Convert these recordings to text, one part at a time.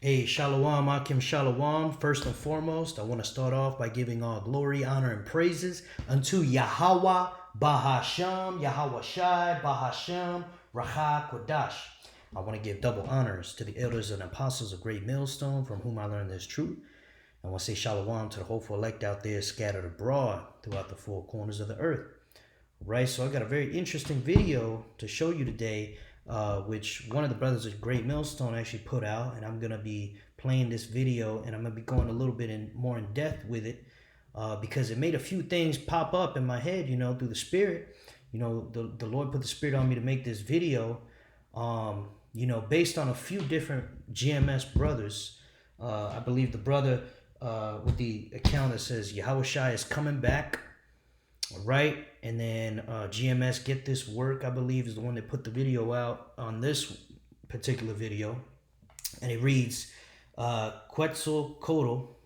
Hey, Shalom, Akim Shalom. First and foremost, I want to start off by giving all glory, honor, and praises unto Yahweh, Bahasham, Yahawashi, Bahasham, Racha, Kodash. I want to give double honors to the elders and apostles of Great Millstone, from whom I learned this truth. I want to say Shalom to the hopeful elect out there scattered abroad throughout the four corners of the earth. Right, so I got a very interesting video to show you today, which one of the brothers of Great Millstone actually put out, and I'm gonna be playing this video, and I'm gonna be going a little bit more in depth with it, because it made a few things pop up in my head, through the Spirit. The Lord put the Spirit on me to make this video, based on a few different GMS brothers. I believe the brother with the account that says Yahawashi is coming back. Right, and then GMS Get This Work, I believe, is the one that put the video out on this particular video, and it reads, Quetzalcoatl,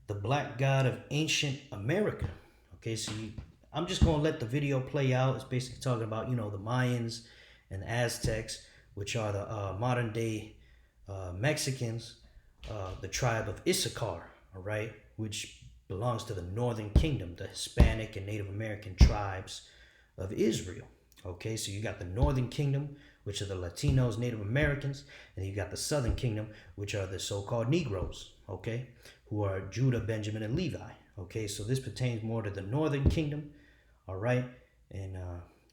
the black god of ancient America. Okay, so I'm just going to let the video play out. It's basically talking about, the Mayans and the Aztecs, which are the modern day Mexicans, the tribe of Issachar, all right, which belongs to the Northern Kingdom, the Hispanic and Native American tribes of Israel. Okay, so you got the Northern Kingdom, which are the Latinos, Native Americans, and you got the Southern Kingdom, which are the so-called Negroes, okay, who are Judah, Benjamin, and Levi. Okay, so this pertains more to the Northern Kingdom, all right, and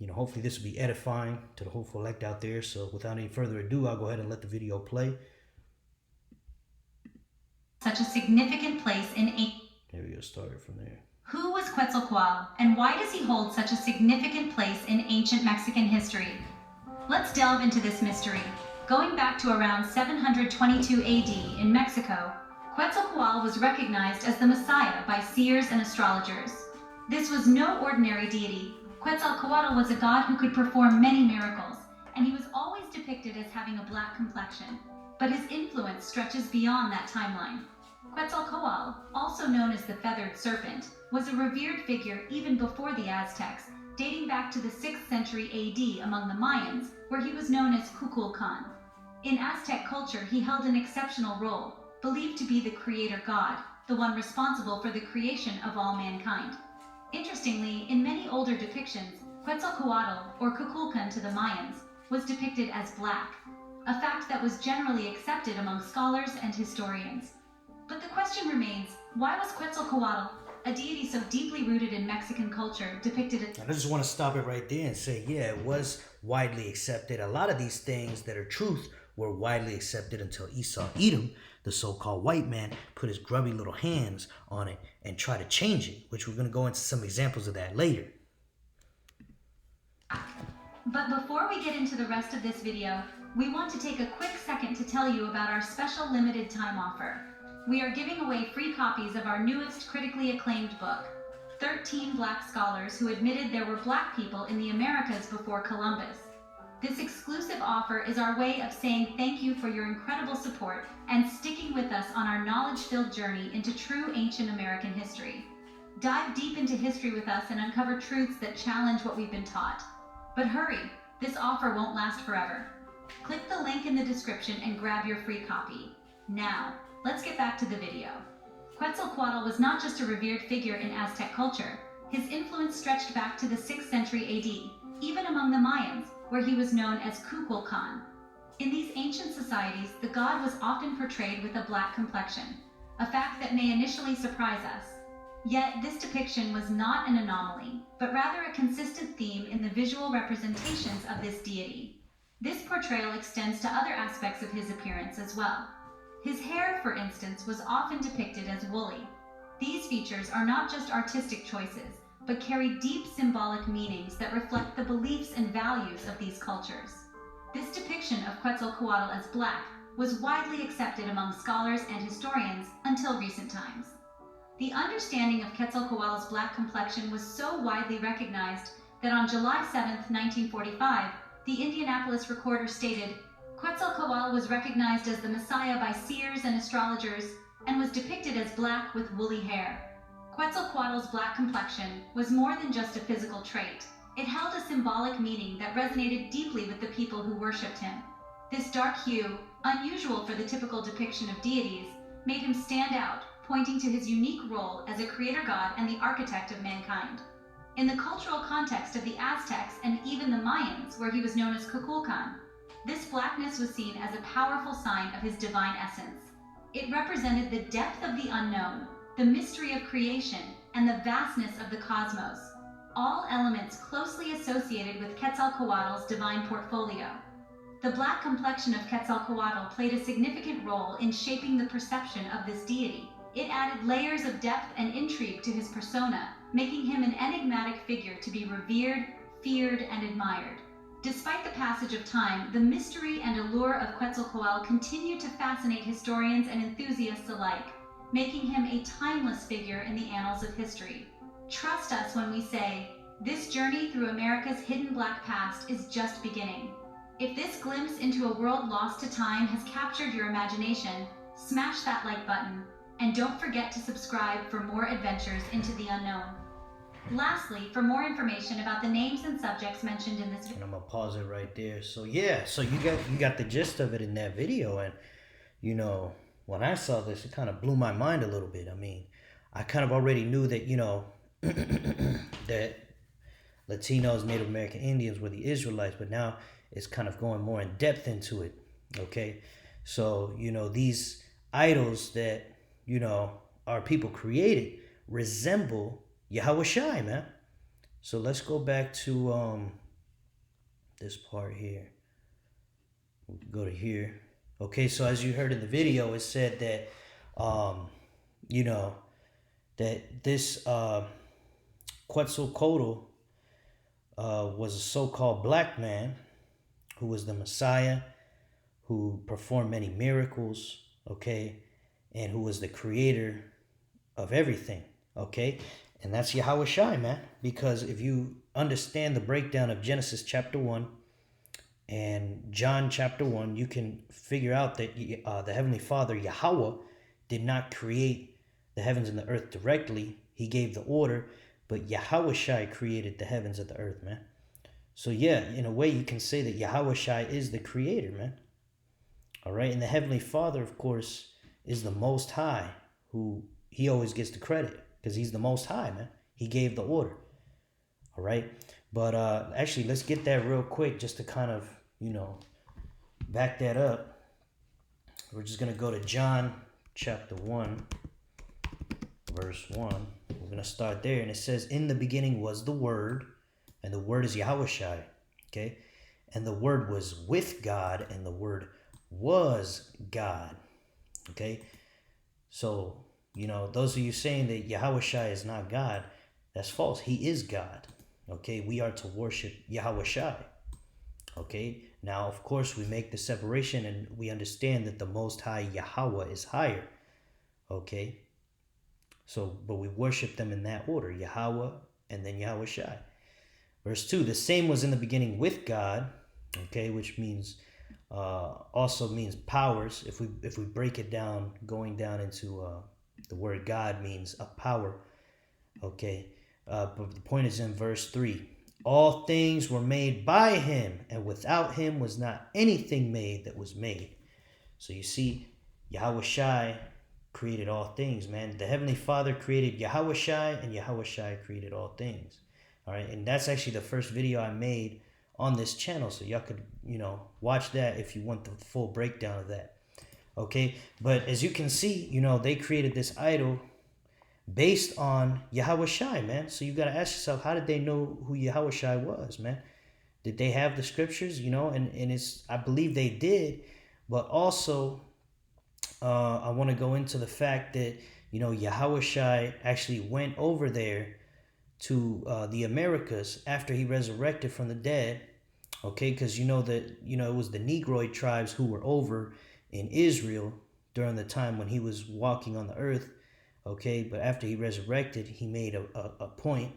hopefully this will be edifying to the hopeful elect out there. So without any further ado, I'll go ahead and let the video play. Such a significant place in There we go, started from there. Who was Quetzalcoatl, and why does he hold such a significant place in ancient Mexican history? Let's delve into this mystery. Going back to around 722 AD in Mexico, Quetzalcoatl was recognized as the Messiah by seers and astrologers. This was no ordinary deity. Quetzalcoatl was a god who could perform many miracles, and he was always depicted as having a black complexion. But his influence stretches beyond that timeline. Quetzalcoatl, also known as the Feathered Serpent, was a revered figure even before the Aztecs, dating back to the 6th century AD among the Mayans, where he was known as Kukulkan. In Aztec culture, he held an exceptional role, believed to be the creator god, the one responsible for the creation of all mankind. Interestingly, in many older depictions, Quetzalcoatl, or Kukulkan to the Mayans, was depicted as black, a fact that was generally accepted among scholars and historians. But the question remains, why was Quetzalcoatl, a deity so deeply rooted in Mexican culture, depicted as... I just want to stop it right there and say, yeah, it was widely accepted. A lot of these things that are truth were widely accepted until Esau Edom, the so-called white man, put his grubby little hands on it and tried to change it, which we're going to go into some examples of that later. But before we get into the rest of this video, we want to take a quick second to tell you about our special limited time offer. We are giving away free copies of our newest critically acclaimed book, 13 Black Scholars Who Admitted There Were Black People in the Americas Before Columbus. This exclusive offer is our way of saying thank you for your incredible support and sticking with us on our knowledge-filled journey into true ancient American history. Dive deep into history with us and uncover truths that challenge what we've been taught. But hurry, this offer won't last forever. Click the link in the description and grab your free copy. Now, let's get back to the video. Quetzalcoatl was not just a revered figure in Aztec culture. His influence stretched back to the 6th century AD, even among the Mayans, where he was known as Kukulkan. In these ancient societies, the god was often portrayed with a black complexion, a fact that may initially surprise us. Yet, this depiction was not an anomaly, but rather a consistent theme in the visual representations of this deity. This portrayal extends to other aspects of his appearance as well. His hair, for instance, was often depicted as woolly. These features are not just artistic choices, but carry deep symbolic meanings that reflect the beliefs and values of these cultures. This depiction of Quetzalcoatl as black was widely accepted among scholars and historians until recent times. The understanding of Quetzalcoatl's black complexion was so widely recognized that on July 7, 1945, the Indianapolis Recorder stated, Quetzalcoatl was recognized as the Messiah by seers and astrologers and was depicted as black with woolly hair. Quetzalcoatl's black complexion was more than just a physical trait. It held a symbolic meaning that resonated deeply with the people who worshipped him. This dark hue, unusual for the typical depiction of deities, made him stand out, pointing to his unique role as a creator god and the architect of mankind. In the cultural context of the Aztecs and even the Mayans, where he was known as Kukulkan, this blackness was seen as a powerful sign of his divine essence. It represented the depth of the unknown, the mystery of creation, and the vastness of the cosmos, all elements closely associated with Quetzalcoatl's divine portfolio. The black complexion of Quetzalcoatl played a significant role in shaping the perception of this deity. It added layers of depth and intrigue to his persona, making him an enigmatic figure to be revered, feared, and admired. Despite the passage of time, the mystery and allure of Quetzalcoatl continue to fascinate historians and enthusiasts alike, making him a timeless figure in the annals of history. Trust us when we say, this journey through America's hidden black past is just beginning. If this glimpse into a world lost to time has captured your imagination, smash that like button, and don't forget to subscribe for more adventures into the unknown. Lastly, for more information about the names and subjects mentioned in this video, and I'm gonna pause it right there. So yeah, so you got the gist of it in that video, and you know, when I saw this, it kind of blew my mind a little bit. I mean, I kind of already knew that, you know, that Latinos, Native American Indians were the Israelites, but now it's kind of going more in depth into it. Okay, so you know, these idols that, you know, our people created resemble Yahawashi, man. So let's go back to this part here. We can go to here. Okay, so as you heard in the video, it said that you know, that this Quetzalcoatl was a so-called black man who was the Messiah, who performed many miracles, okay, and who was the creator of everything, okay? And that's Yahawashi, man, because if you understand the breakdown of Genesis chapter 1 and John chapter 1, you can figure out that the Heavenly Father, Yahweh, did not create the heavens and the earth directly. He gave the order, but Yahawashi created the heavens and the earth, man. So yeah, in a way, you can say that Yahawashi is the creator, man. All right, and the Heavenly Father, of course, is the Most High, who he always gets the credit because he's the Most High, man. He gave the order. All right, but actually, let's get that real quick just to kind of, you know, back that up. We're just going to go to John chapter 1, verse 1. We're going to start there, and it says, in the beginning was the Word, and the Word is Yahawashi, okay? And the Word was with God, and the Word was God, okay? So, you know, those of you saying that Yahawashi is not God, that's false. He is God, okay? We are to worship Yahawashi, okay? Now, of course, we make the separation and we understand that the Most High Yahweh is higher, okay? So, but we worship them in that order, Yahweh and then Yahawashi. Verse 2, the same was in the beginning with God, okay, which means also means powers. If we break it down, going down into the word God means a power, okay. But the point is in verse 3. All things were made by him, and without him was not anything made that was made. So you see, Yahawashi created all things, man. The Heavenly Father created Yahawashi, and Yahawashi created all things. All right, and that's actually the first video I made on this channel, so y'all could, you know, watch that if you want the full breakdown of that. Okay, but as you can see, you know, they created this idol based on Yahawashi, man. So you got to ask yourself, how did they know who Yahawashi was, man? Did they have the scriptures, you know? And it's, I believe they did, but also I want to go into the fact that, you know, Yahawashi actually went over there to the Americas after he resurrected from the dead, okay? Because you know that, you know, it was the Negroid tribes who were over in Israel during the time when he was walking on the earth, okay? But after he resurrected, he made a point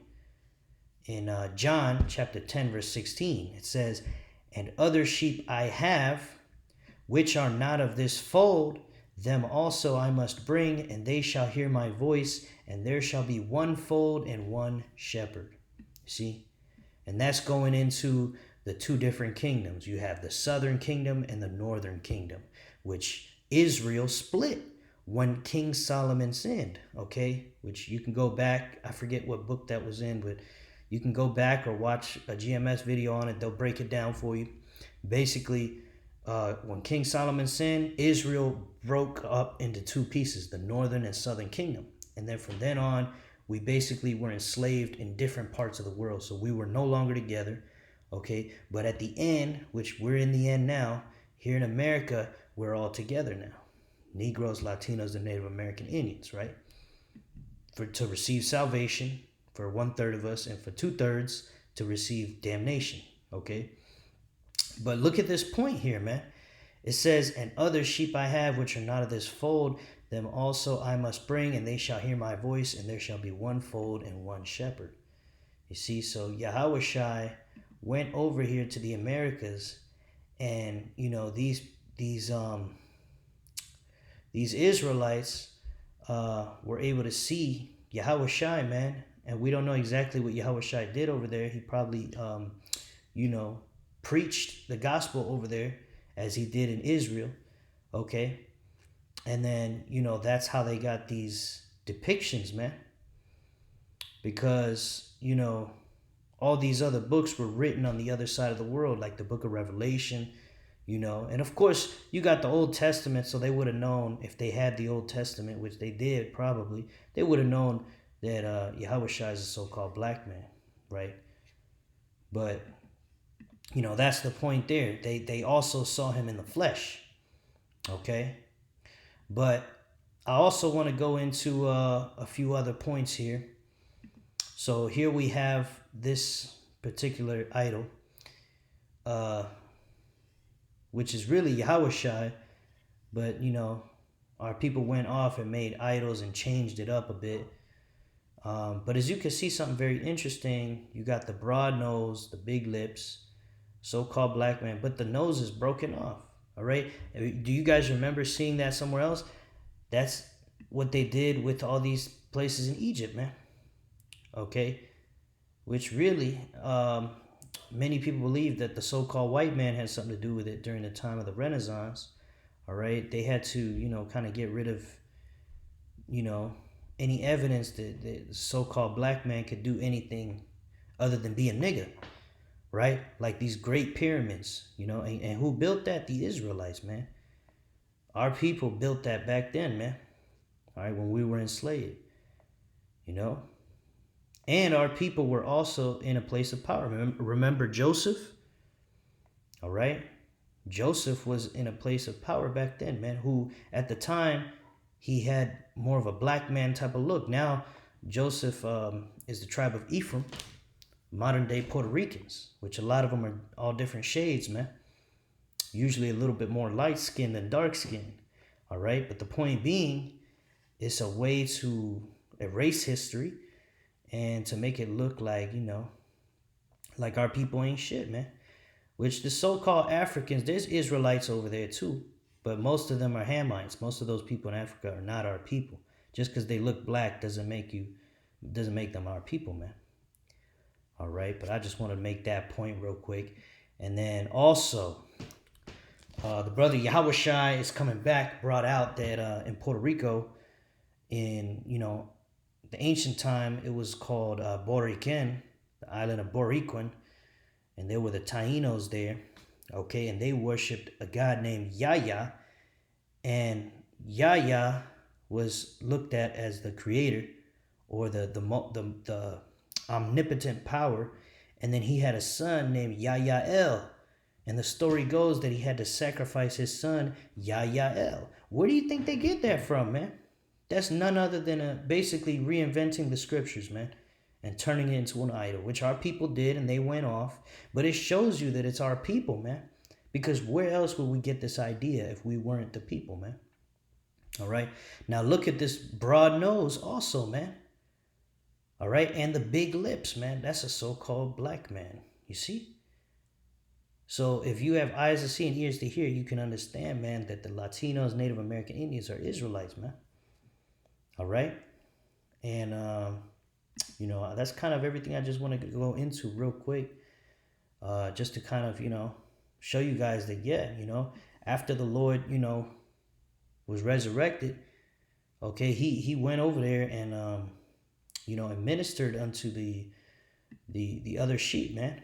in John chapter 10, verse 16. It says, and other sheep I have, which are not of this fold, them also I must bring, and they shall hear my voice, and there shall be one fold and one shepherd. See? And that's going into the two different kingdoms. You have the southern kingdom and the northern kingdom, which Israel split when King Solomon sinned, okay? Which you can go back, I forget what book that was in, but you can go back or watch a GMS video on it. They'll break it down for you. Basically, when King Solomon sinned, Israel broke up into two pieces, the northern and southern kingdom. And then from then on, we basically were enslaved in different parts of the world. So we were no longer together, okay? But at the end, which we're in the end now, here in America, we're all together now. Negroes, Latinos, and Native American Indians, right? To receive salvation for 1/3 of us, and for 2/3 to receive damnation, okay? But look at this point here, man. It says, and other sheep I have which are not of this fold, them also I must bring, and they shall hear my voice, and there shall be one fold and one shepherd. You see, so Yahawashi went over here to the Americas, and these Israelites were able to see Yahawashi, man. And we don't know exactly what Yahawashi did over there. He probably preached the gospel over there as he did in Israel, okay? And then, that's how they got these depictions, man. Because, all these other books were written on the other side of the world, like the book of Revelation, And of course, you got the Old Testament, so they would have known, if they had the Old Testament, which they did probably, they would have known that Yahawashi is a so-called black man, right? But that's the point there. They also saw him in the flesh, okay? But I also want to go into a few other points here. So here we have this particular idol, which is really Yahawashi, but our people went off and made idols and changed it up a bit. But as you can see, something very interesting. You got the broad nose, the big lips, so-called black man, but the nose is broken off. All right. Do you guys remember seeing that somewhere else? That's what they did with all these places in Egypt, man. Okay. Which really, many people believe that the so-called white man had something to do with it during the time of the Renaissance. All right. They had to, kind of get rid of, any evidence that the so-called black man could do anything other than be a nigga. Right? Like these great pyramids, and who built that? The Israelites, man. Our people built that back then, man. All right, when we were enslaved, And our people were also in a place of power. Remember Joseph? All right? Joseph was in a place of power back then, man, who at the time, he had more of a black man type of look. Now, Joseph is the tribe of Ephraim, modern day Puerto Ricans, which a lot of them are all different shades, man. Usually a little bit more light skin than dark skin. All right. But the point being, it's a way to erase history and to make it look like, like our people ain't shit, man. Which the so-called Africans, there's Israelites over there too, but most of them are Hamites. Most of those people in Africa are not our people. Just because they look black doesn't make them our people, man. All right, but I just want to make that point real quick. And then also, the brother Yahawashi is coming back, brought out that in Puerto Rico, in, the ancient time, it was called Boriquen, the island of Boriquen, and there were the Tainos there, okay, and they worshipped a god named Yaya, and Yaya was looked at as the creator, or the omnipotent power, and then he had a son named Yayael, and the story goes that he had to sacrifice his son Yayael. Where do you think they get that from, man? That's none other than basically reinventing the scriptures, man, and turning it into an idol, which our people did, and they went off. But it shows you that it's our people, man, because where else would we get this idea if we weren't the people, man? All right, now look at this broad nose also, man. All right, and the big lips, man. That's a so-called black man. You see? So if you have eyes to see and ears to hear, you can understand, man, that the Latinos, Native American Indians are Israelites, man. All right? And, that's kind of everything I just want to go into real quick. Just to kind of, show you guys that, yeah, after the Lord, was resurrected, okay, he went over there and and ministered unto the other sheep, man.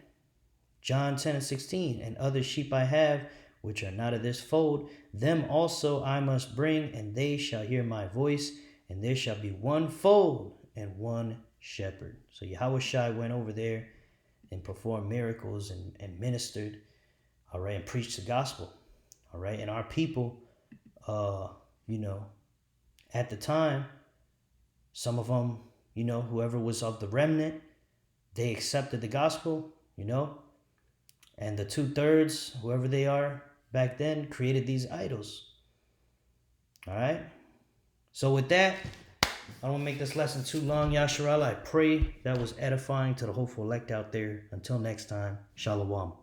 John 10 and 16, and other sheep I have, which are not of this fold, them also I must bring, and they shall hear my voice, and there shall be one fold and one shepherd. So Yahawashi went over there and performed miracles and ministered, all right, and preached the gospel, all right. And our people, at the time, some of them, whoever was of the remnant, they accepted the gospel, and the 2/3, whoever they are back then, created these idols. All right. So with that, I don't want to make this lesson too long, Yasharala. I pray that was edifying to the hopeful elect out there. Until next time, Shalom.